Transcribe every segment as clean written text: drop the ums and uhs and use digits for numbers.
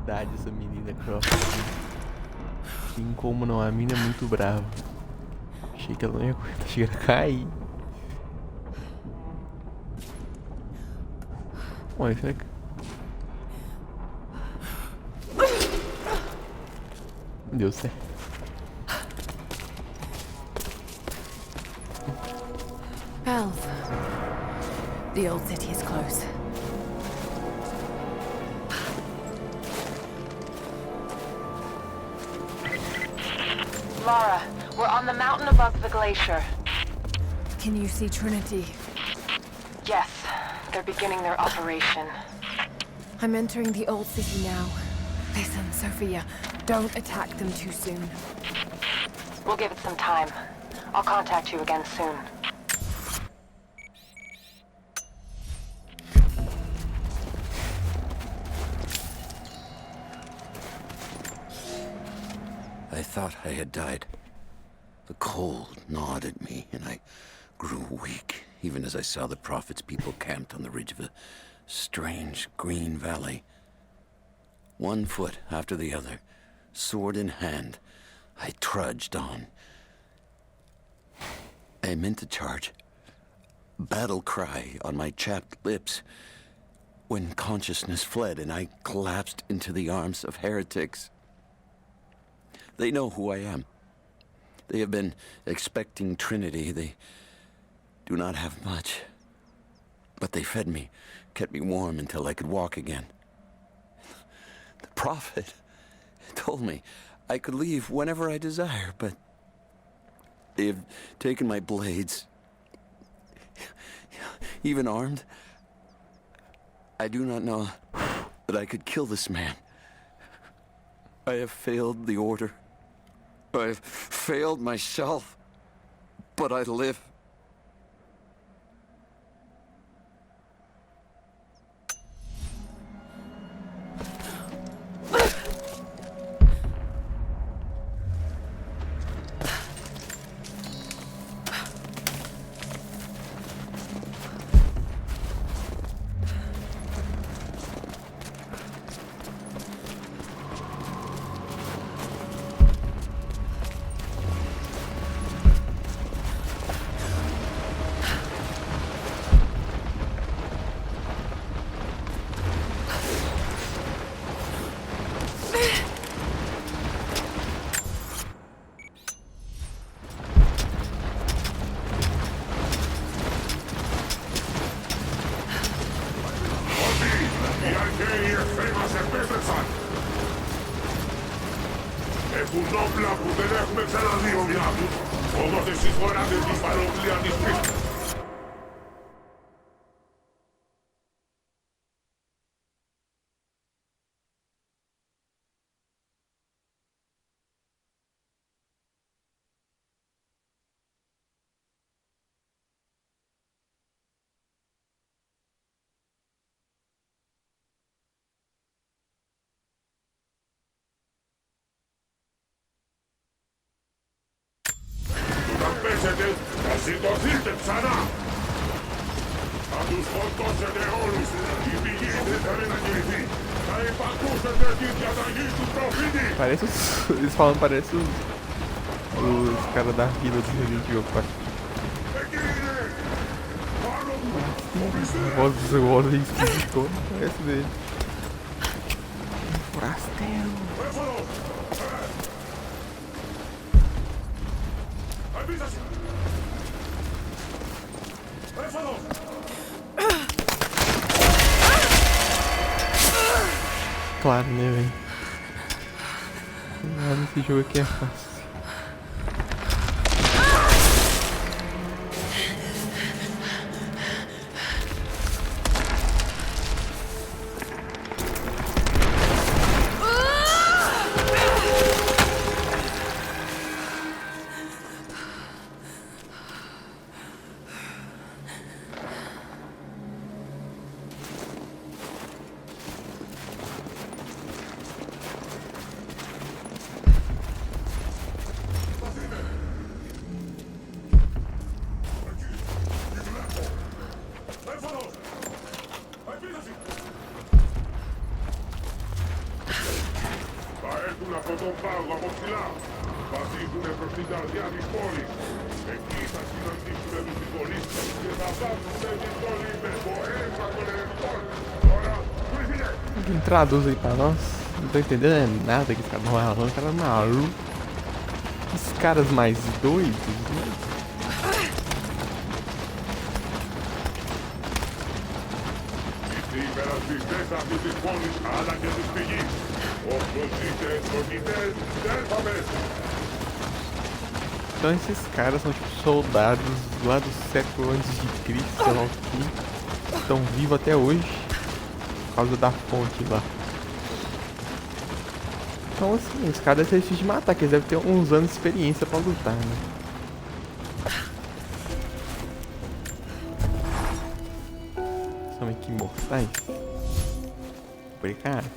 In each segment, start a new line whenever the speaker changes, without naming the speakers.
personalidade essa menina Croft. Assim como não, a mina é muito brava. Achei que ela não ia aguentar, chegar a cair. Ué, será que... Deu certo.
Bells. The old city is close.
Lara, we're on the mountain above the glacier.
Can you see Trinity?
Yes, they're beginning their operation.
I'm entering the old city now. Listen, Sophia, don't attack them too soon.
We'll give it some time. I'll contact you again soon.
I thought I had died. The cold gnawed at me, and I grew weak, even as I saw the Prophet's people camped on the ridge of a strange green valley. One foot after the other, sword in hand, I trudged on. I meant to charge, battle cry on my chapped lips, when consciousness fled and I collapsed into the arms of heretics. They know who I am. They have been expecting Trinity. They do not have much. But they fed me, kept me warm until I could walk again. The Prophet told me I could leave whenever I desire, but they have taken my blades, even armed. I do not know that I could kill this man. I have failed the order. I've failed myself, but I live.
Parece os... Eles falam, parece os caras da vila do Resident Evil 4. A voz dos homens que parece dele. Forastero. Claro, né, velho? Nada nesse jogo aqui é fácil.
να αυτό το πάγο από ψηλά. Βαδίζουνε προς την καρδιά της πόλης. Εκεί θα συναντήσουνε τους συγχωρείς και θα βάψουνε την πόλη με ποέμα των ερετών. Τώρα, βρίσκεται!
Alguém traduz aí pra nós? Não tô entendendo nada que esse cara não é falando, o cara é maluco. Esses caras mais doidos, né?
Οι υπερασπιστές αυτής της πόλης αλλά και της πηγής. Όποιος είστε εξορμητές, δεν θα πέσει.
Então esses caras são tipo soldados lá do século antes de Cristo, sei lá o que, estão vivos até hoje por causa da fonte lá. Então assim, os caras devem ser difíceis de matar, que eles devem ter uns anos de experiência pra lutar, né? São meio que imortais. Obrigado.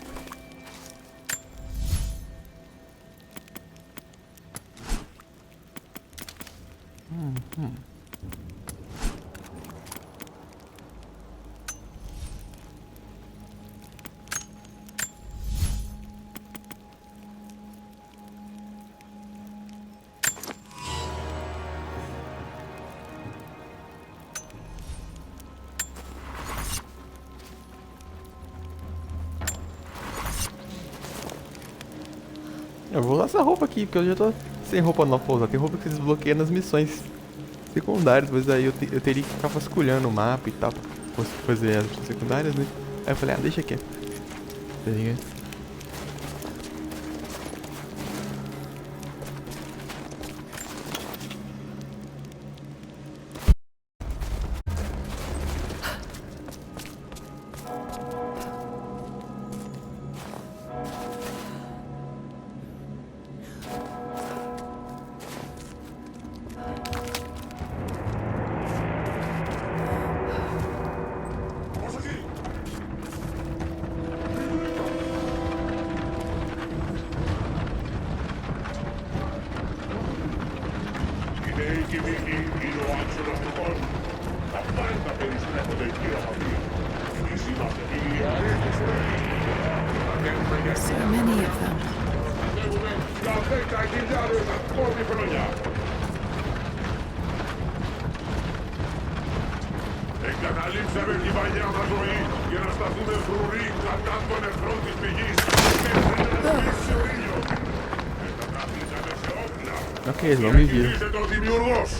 Eu vou usar essa roupa aqui, porque eu já tô sem roupa nova pra usar. Tem roupa que você desbloqueia nas missões secundárias, mas aí eu teria que ficar vasculhando o mapa e tal, pra fazer as missões secundárias, né? Aí eu falei, ah, deixa aqui. Tá ligado?
So many of them.
Εγκαταλείψαμε την παλιά μας ζωή για να σταθούμε φρουροί κατά των εχθρών της πηγής και να σβήσει ο ήλιος. Μετατραπήσαμε σε όπλα.
Ok, eles vão me ver.
Χειρίζεται ο Δημιουργός.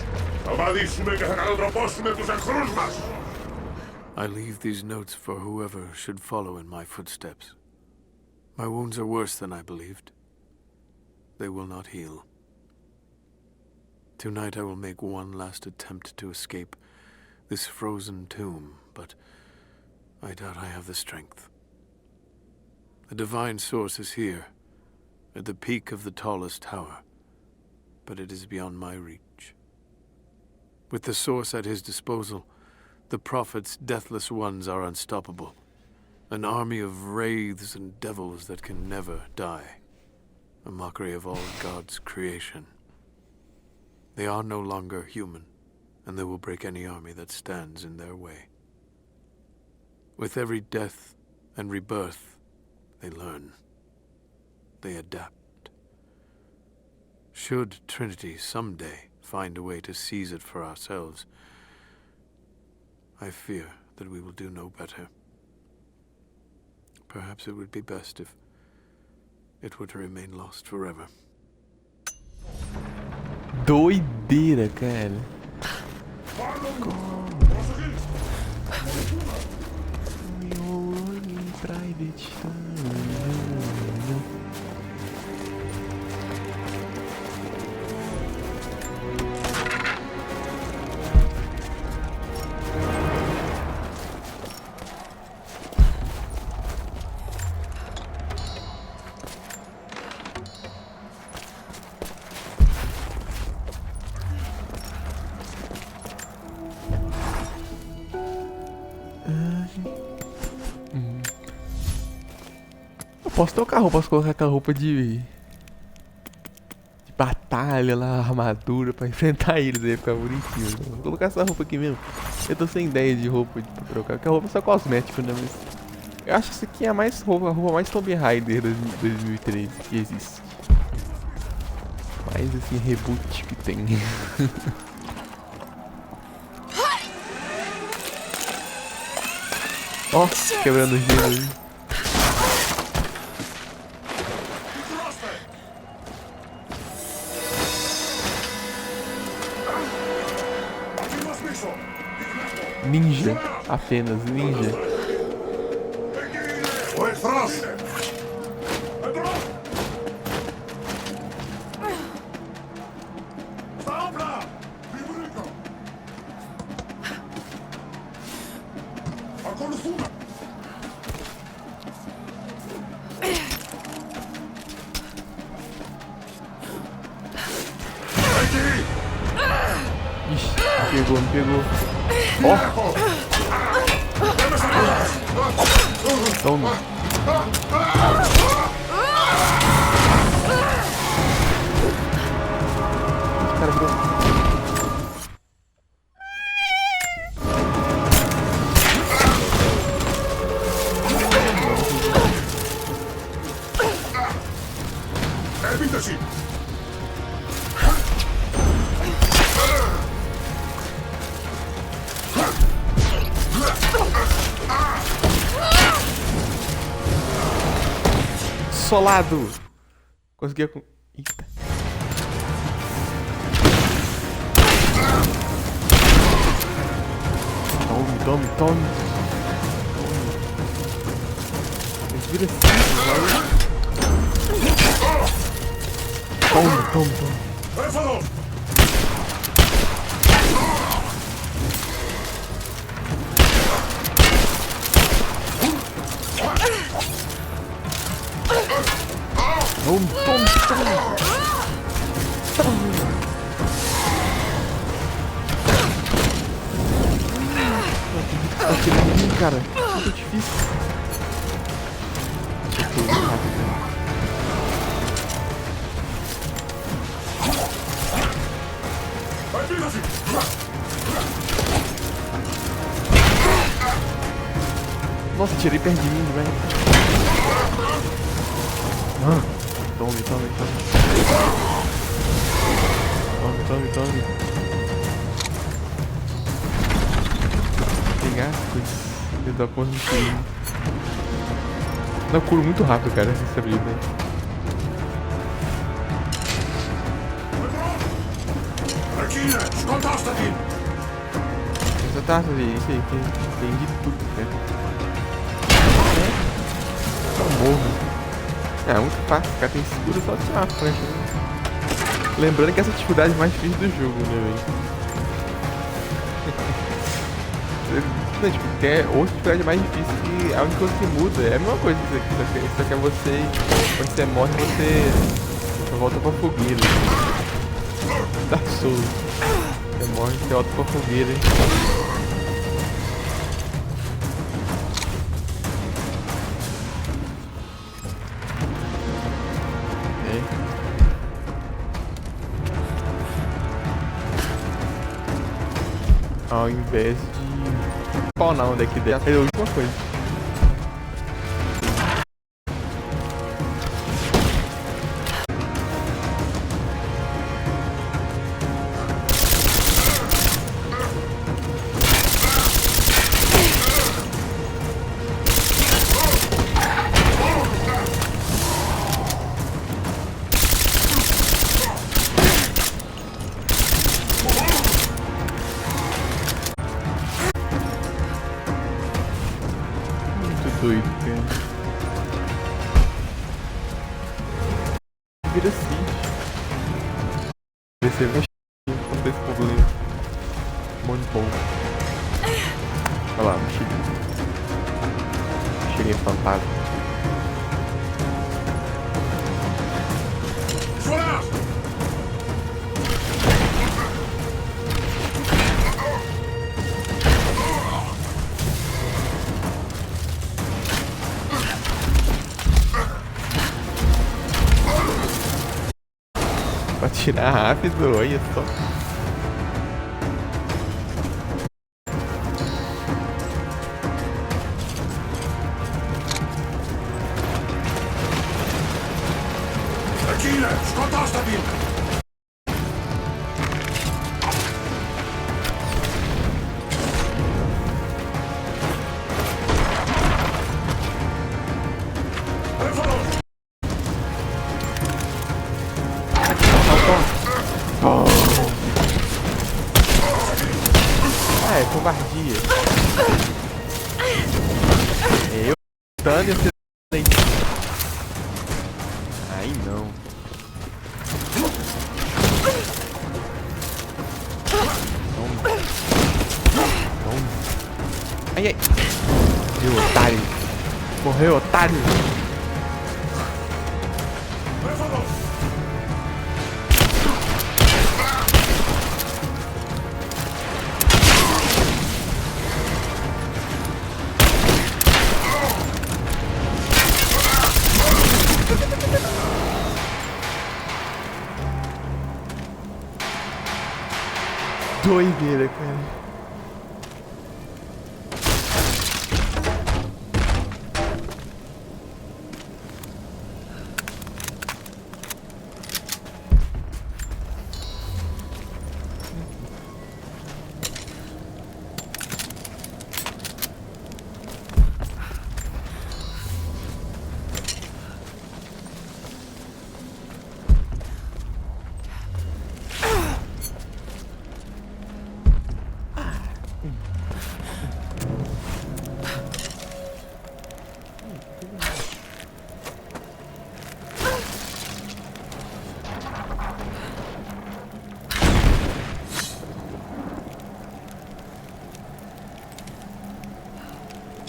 Θα βαδίσουμε και θα κατατροπώσουμε τους εχθρούς μας.
I leave these notes for whoever should follow in my footsteps. My wounds are worse than I believed. They will not heal. Tonight I will make one last attempt to escape this frozen tomb, but I doubt I have the strength. The divine source is here, at the peak of the tallest tower, but it is beyond my reach. With the source at his disposal, the prophet's deathless ones are unstoppable, an army of wraiths and devils that can never die, a mockery of all God's creation. They are no longer human, and they will break any army that stands in their way. With every death and rebirth, they learn. They adapt. Should Trinity someday find a way to seize it for ourselves, I fear that we will do no better. Perhaps it would be best if it were to remain lost forever.
Doideira, cara. Private Posso trocar a roupa, posso colocar aquela roupa de batalha lá, armadura pra enfrentar eles aí, ficar bonitinho. Vou colocar essa roupa aqui mesmo. Eu tô sem ideia de roupa pra trocar, porque a roupa é só cosmético, né? Mas Eu acho que isso aqui é a roupa mais Tomb Raider 2013 que existe. Mais assim, reboot que tem. Ó, quebrando o gelo ali. Ninja, apenas ninja.
Oi, Frost!
Ixi, me pegou. Ó! Toma. Esse cara virou.
Evita-se!
Solado! Consegui. Eita. Tome. Eles viram assim, Tome. Tome. Tá atirando em mim, cara. Muito difícil. Nossa, tirei perto de mim, velho. Tome. Pegar as coisas. Eu dou ponto de tiro. Não, eu curo muito rápido, cara, essa habilidade. Essa taça ali, isso aí, tem de tudo, cara. Só morro. É muito fácil, cara, tem seguro só tirar a flecha, né? Lembrando que essa é a dificuldade mais difícil do jogo, né, velho? Não, tipo, tem outra dificuldade mais difícil que a única coisa que muda é a mesma coisa que isso aqui. Isso aqui é você, quando você morre, você volta pra fogueira. Dá solo. Você morre, você volta pra fogueira. Ao invés de spawnar um deck dela, é a última coisa. Doido, cara. Vira assim. Descer mais com esse problema. Muito bom. Olha lá, mochilinha. Mochilinha fantasma. Pra tirar rápido, olha só.
Tequila, skotasz na wilk!
Ah, é covardia. Eu dando esse aí não. Toma. Toma. Ai, ai. Meu otário. Morreu, otário. Doideira, cara.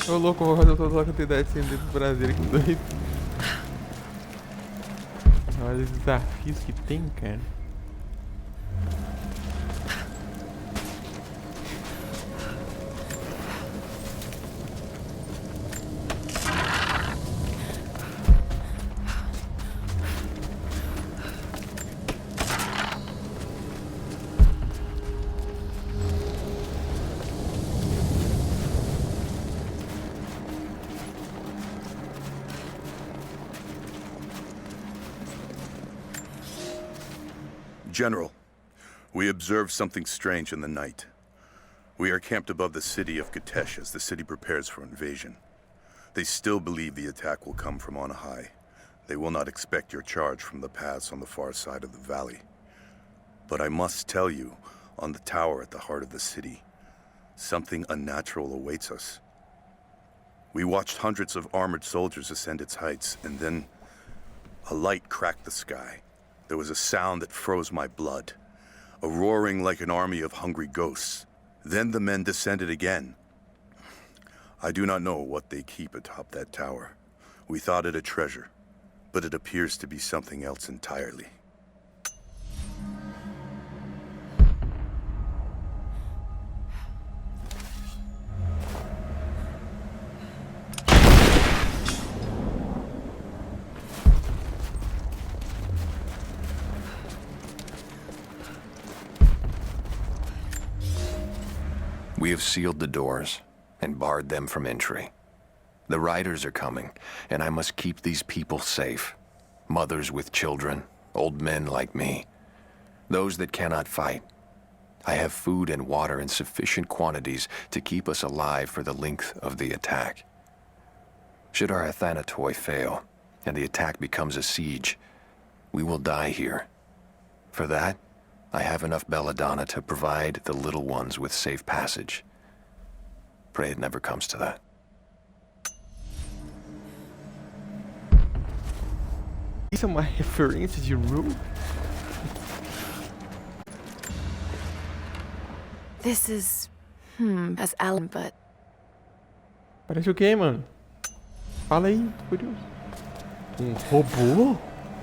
Ô louco, vou fazer toda a quantidade sem dedo do Brasil, que doido. Olha os desafios que tem, cara.
General, we observed something strange in the night. We are camped above the city of Katesh as the city prepares for invasion. They still believe the attack will come from on high. They will not expect your charge from the paths on the far side of the valley. But I must tell you, on the tower at the heart of the city, something unnatural awaits us. We watched hundreds of armored soldiers ascend its heights, and then a light cracked the sky. There was a sound that froze my blood, a roaring like an army of hungry ghosts. Then the men descended again. I do not know what they keep atop that tower. We thought it a treasure, but it appears to be something else entirely.
We have sealed the doors and barred them from entry. The riders are coming, and I must keep these people safe. Mothers with children, old men like me. Those that cannot fight. I have food and water in sufficient quantities to keep us alive for the length of the attack. Should our Athanatoi fail, and the attack becomes a siege, we will die here. For that, I have enough belladonna to provide the little ones with safe passage. Pray it never comes to that.
Isso é uma referência de Rue?
This is, as Alan, but
Parece o quê, mano? Fala aí, tô curioso. Um robô?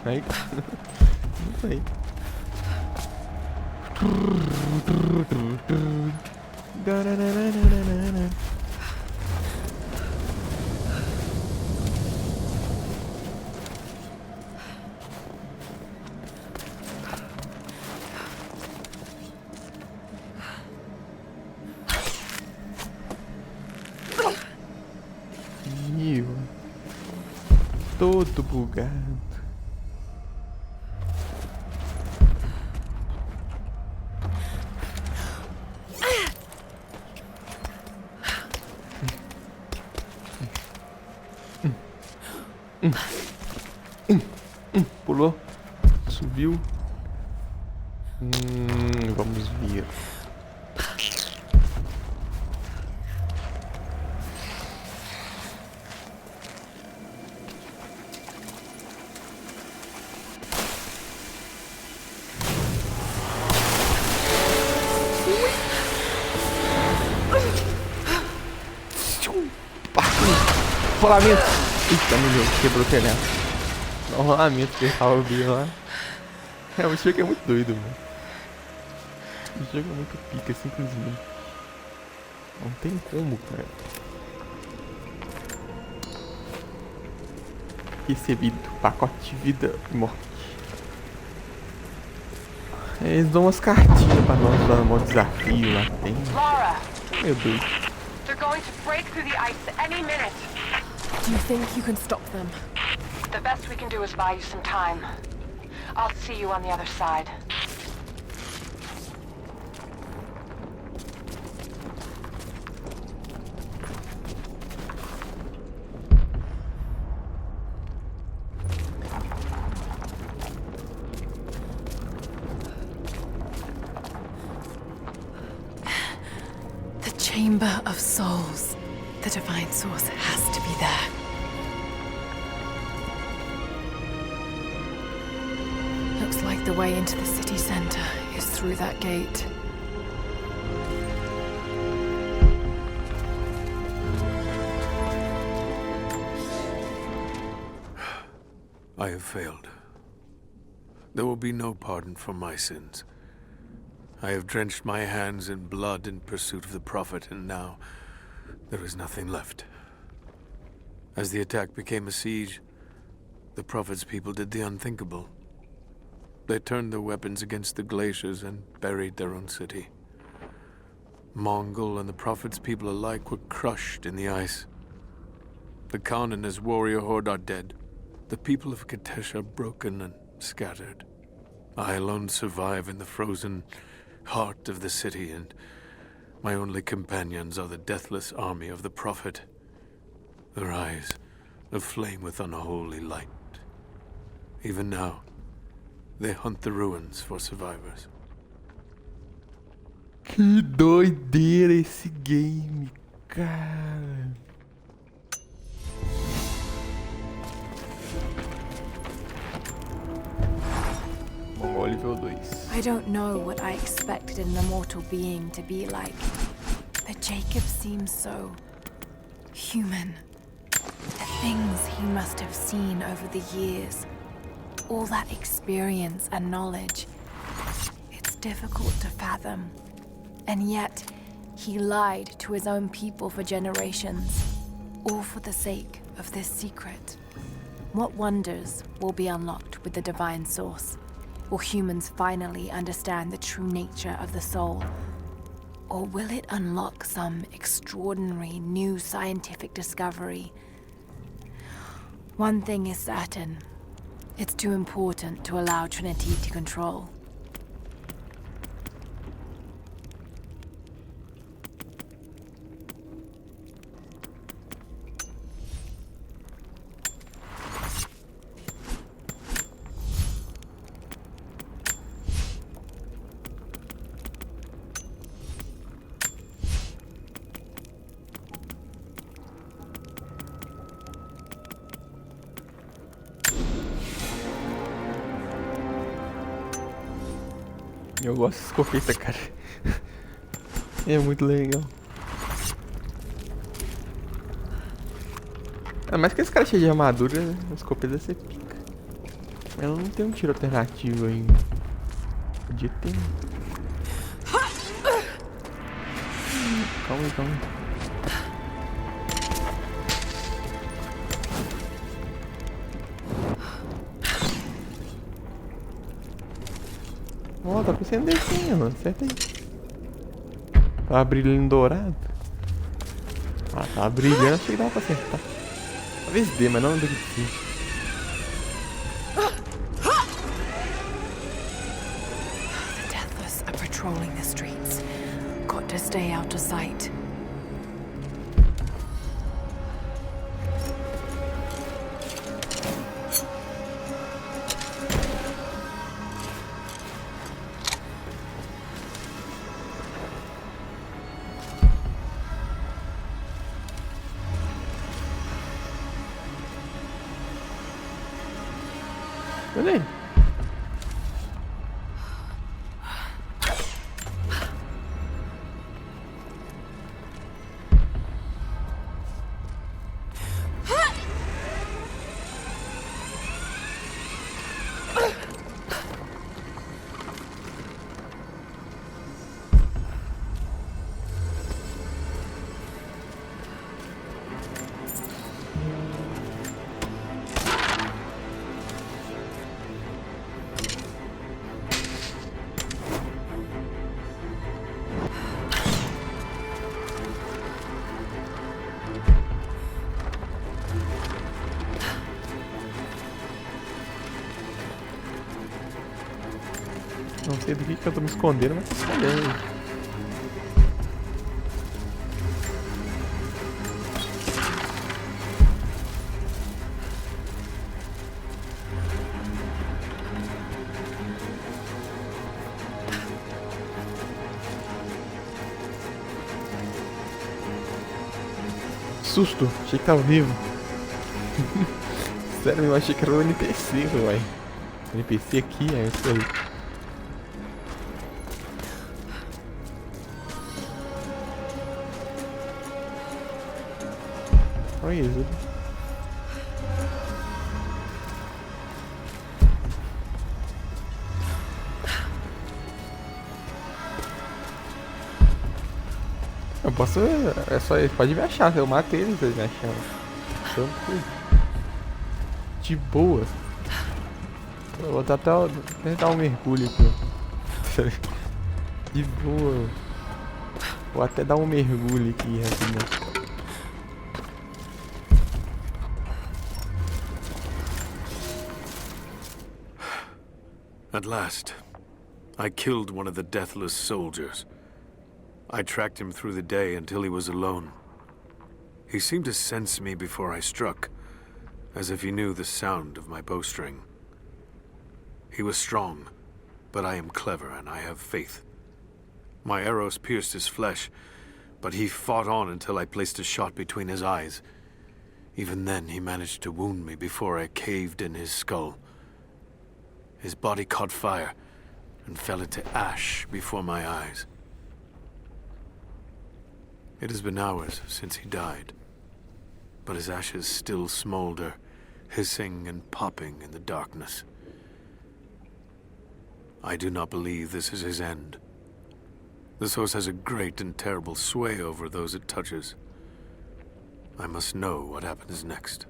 Aí. Não sei. Ih, todo bugado. Pulou. Subiu. Vamos ver. Rolamento. Eita, meu Deus, quebrou o telhado. O rolamento que ele tava abrindo lá. É, o jogo é muito doido, mano. O jogo é muito pica, simplesmente. Não tem como, cara. Recebido. Pacote de vida e morte. Eles dão umas cartinhas pra nós lá no modo desafio lá. Tem.
Lara,
Meu Deus.
they're going to break through the ice any minute.
Do you think you can stop them?
The best we can do is buy you some time. I'll see you on the other side.
The Chamber of Souls. The Divine Source has to be there. Looks like the way into the city center is through that gate.
I have failed. There will be no pardon for my sins. I have drenched my hands in blood in pursuit of the Prophet, and now there is nothing left. As the attack became a siege, the Prophet's people did the unthinkable. They turned their weapons against the glaciers and buried their own city. Mongol and the Prophet's people alike were crushed in the ice. The Khan and his warrior horde are dead. The people of Katesh are broken and scattered. I alone survive in the frozen heart of the city, and my only companions are the deathless army of the Prophet, their eyes aflame with unholy light. Even now, they hunt the ruins for survivors.
Que doideira esse game, cara. Mongol level 2.
I don't know what I expected an immortal being to be like, but Jacob seems so human. The things he must have seen over the years, all that experience and knowledge, it's difficult to fathom. And yet, he lied to his own people for generations, all for the sake of this secret. What wonders will be unlocked with the Divine Source? Will humans finally understand the true nature of the soul? Or will it unlock some extraordinary new scientific discovery? One thing is certain. It's too important to allow Trinity to control.
Eu gosto dessa escopeta, cara. É muito legal. Ah, mais que esse cara cheio de armadura, a escopeta deve ser pica. Ela não tem um tiro alternativo ainda. Podia ter. Calma aí, calma aí. Ó, tá com incendezinho, mano. Acerta aí. Tava brilhando dourado. Ah, tava brilhando. Achei que dava pra acertar. Talvez dê, mas não daqui de cima.
The Deathless are patrolling the streets. Got to stay out of sight.
Olha aí. Não sei do que eu tô me escondendo, mas tô escondendo. Susto, achei que tava vivo. Sério, eu achei que era um NPC, ué. NPC aqui, é isso aí. Olha isso. Eu posso. É só eles podem me achar. Se eu mato eles, eles me acham. Então, de boa. Eu vou tentar um mergulho aqui, ó. De boa. Vou até dar um mergulho aqui, rapidinho.
At last, I killed one of the deathless soldiers. I tracked him through the day until he was alone. He seemed to sense me before I struck, as if he knew the sound of my bowstring. He was strong, but I am clever and I have faith. My arrows pierced his flesh, but he fought on until I placed a shot between his eyes. Even then, he managed to wound me before I caved in his skull. His body caught fire and fell into ash before my eyes. It has been hours since he died, but his ashes still smolder, hissing and popping in the darkness. I do not believe this is his end. The source has a great and terrible sway over those it touches. I must know what happens next.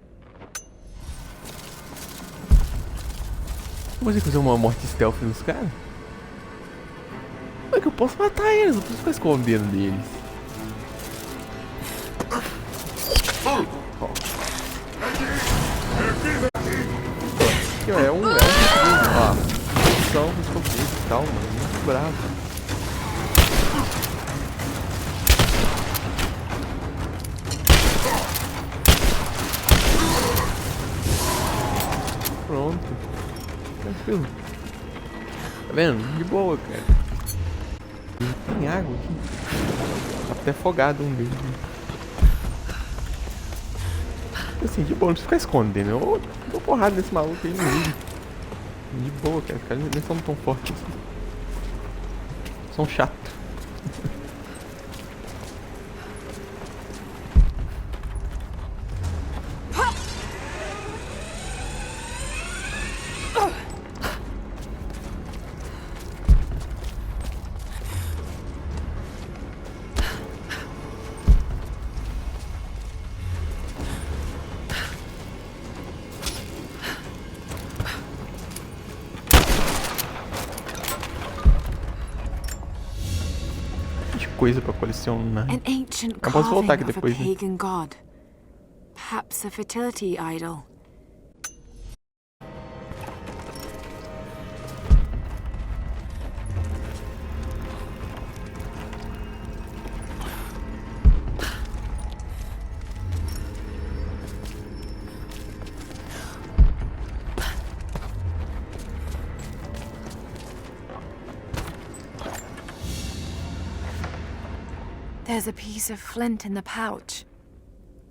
Vou fazer uma morte stealth nos caras? Como é que eu posso matar eles? Não preciso ficar escondendo deles. Aqui, ó, é um segundo, ó. São os conflitos e tal, mano. Muito bravo. Pronto. Tranquilo. Tá vendo? De boa, cara. Tem água aqui. Tá até afogado um deles. Assim, de boa, não precisa ficar escondendo. Eu dou porrada nesse maluco aí no vídeo. De boa, cara. Os caras nem são tão fortes assim. São chatos. Coisa pra colecionar.
An ancient
Eu posso voltar
carving
aqui
of a
depois, né?
pagan god. Perhaps a fertility idol. There's a piece of flint in the pouch.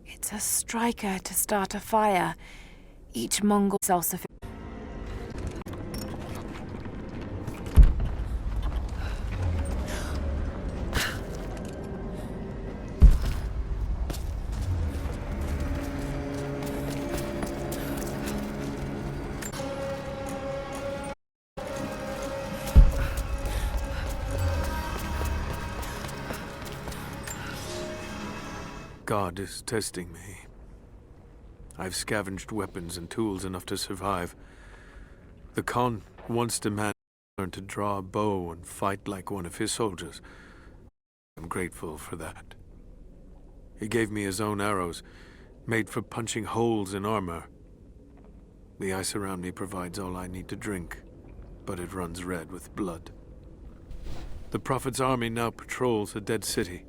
It's a striker to start a fire. Each Mongol self-sufficient.
God is testing me. I've scavenged weapons and tools enough to survive. The Khan once demanded I learn to draw a bow and fight like one of his soldiers. I'm grateful for that. He gave me his own arrows, made for punching holes in armor. The ice around me provides all I need to drink, but it runs red with blood. The Prophet's army now patrols the dead city.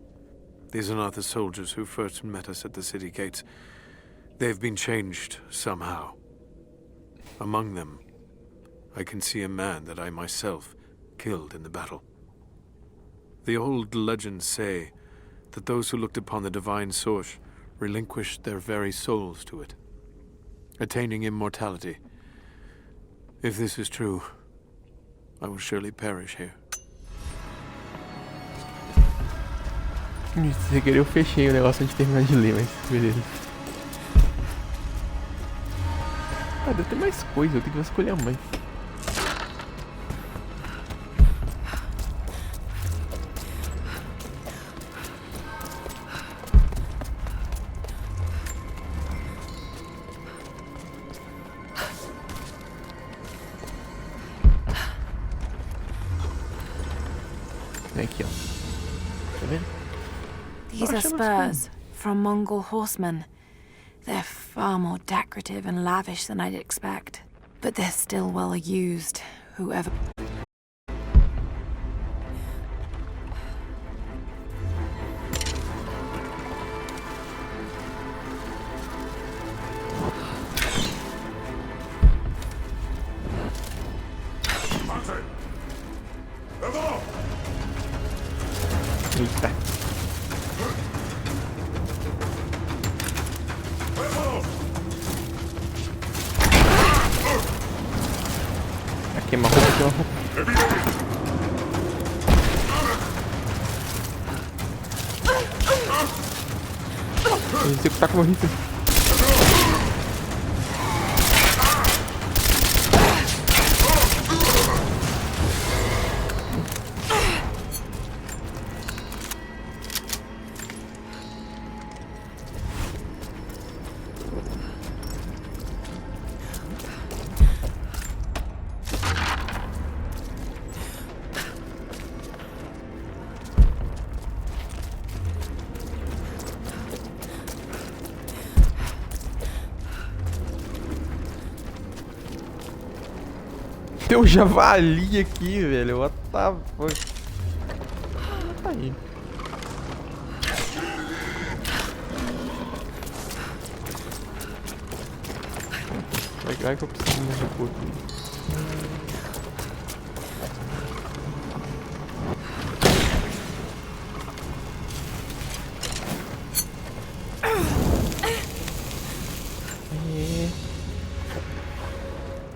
These are not the soldiers who first met us at the city gates. They've been changed somehow. Among them, I can see a man that I myself killed in the battle. The old legends say that those who looked upon the divine source relinquished their very souls to it, attaining immortality. If this is true, I will surely perish here.
Sem querer eu fechei o negócio antes de terminar de ler, mas beleza. Ah, deve ter mais coisa, eu tenho que escolher a mãe. Aqui, ó. Tá vendo?
These are spurs from Mongol horsemen. They're far more decorative and lavish than I'd expect. But they're still well used, whoever...
Eita. Aqui é uma roupa, aqui é uma roupa. Vou executar como rifle. Tem um javali aqui, velho. What the fuck? Tá aí. Vai que eu preciso de um recurso.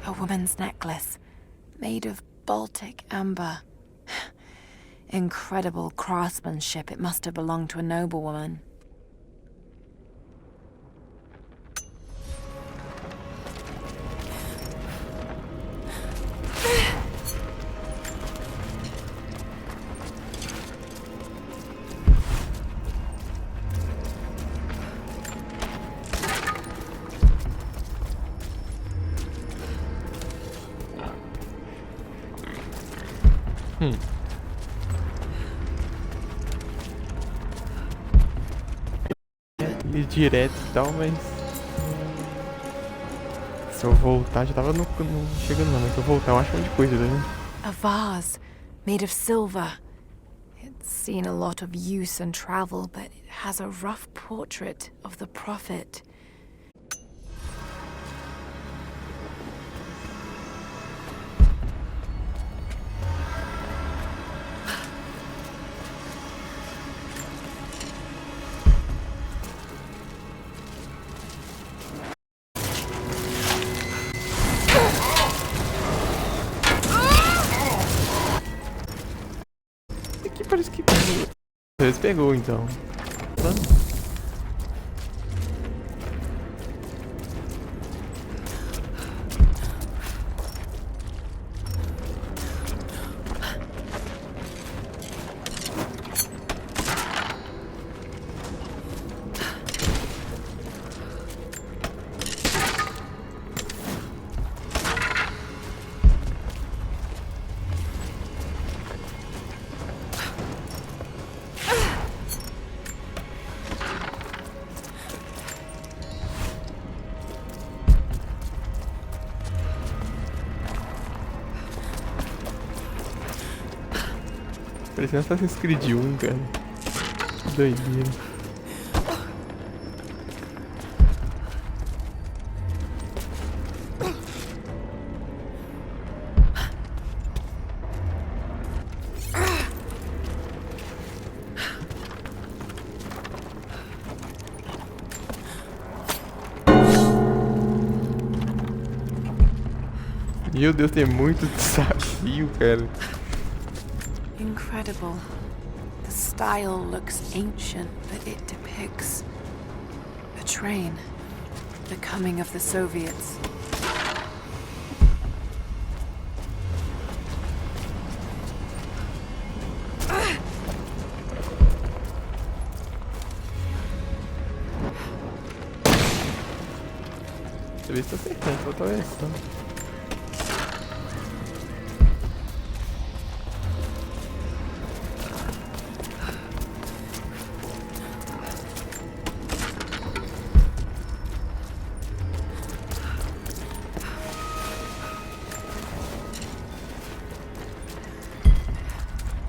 A woman's necklace, made of Baltic amber. Incredible craftsmanship. It must have belonged to a noblewoman.
Ir direto e tal, mas se eu voltar, já tava chegando não, mas se eu voltar eu acho um monte de coisa, né?
A vase made of silver. It's seen a lot of use and travel, but it has a rough portrait of the Prophet.
Aqui parece que às vezes pegou então. Parecendo Assassin's Creed 1, cara. Que doideira. Meu Deus, tem muito desafio, cara.
Incredible. The style looks ancient, but it depicts a train. The coming of the Soviets.
Deixa eu ver se tá acertando, tô atravessando.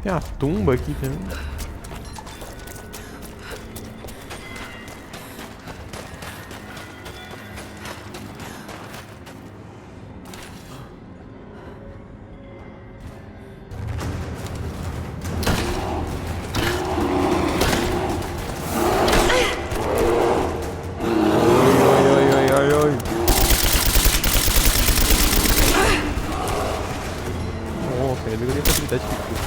Tem uma tumba aqui também. Nossa, eu ganhei facilidade de cura.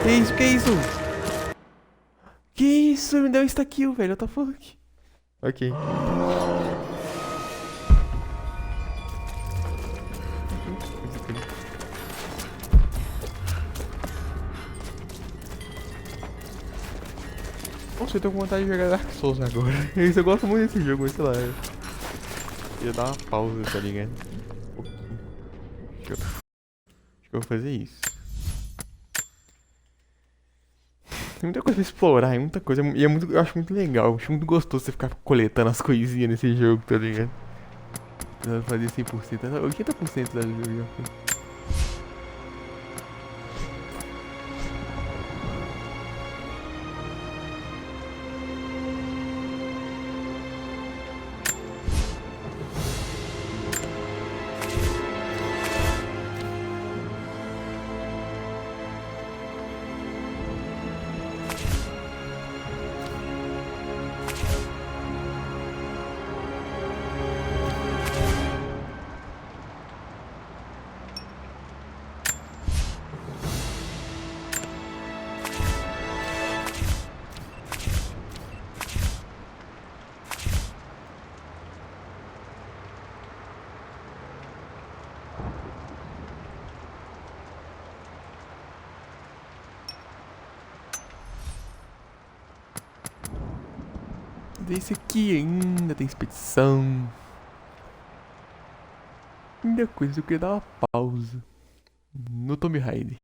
Que isso? Que isso? Que isso? Me deu insta-kill, velho. What the fuck? Ok. Nossa, eu tô com vontade de jogar Dark Souls agora. Eu gosto muito desse jogo, mas sei lá. Eu ia dar uma pausa, tá ligado? Um pouquinho. Acho que eu vou fazer isso. Tem muita coisa pra explorar, é muita coisa. E é muito, eu acho muito legal. Eu acho muito gostoso você ficar coletando as coisinhas nesse jogo, tá ligado? Eu vou fazer 100%. 80% da vida eu já fiz. Esse aqui ainda tem expedição. Ainda coisa, eu queria dar uma pausa no Tomb Raider.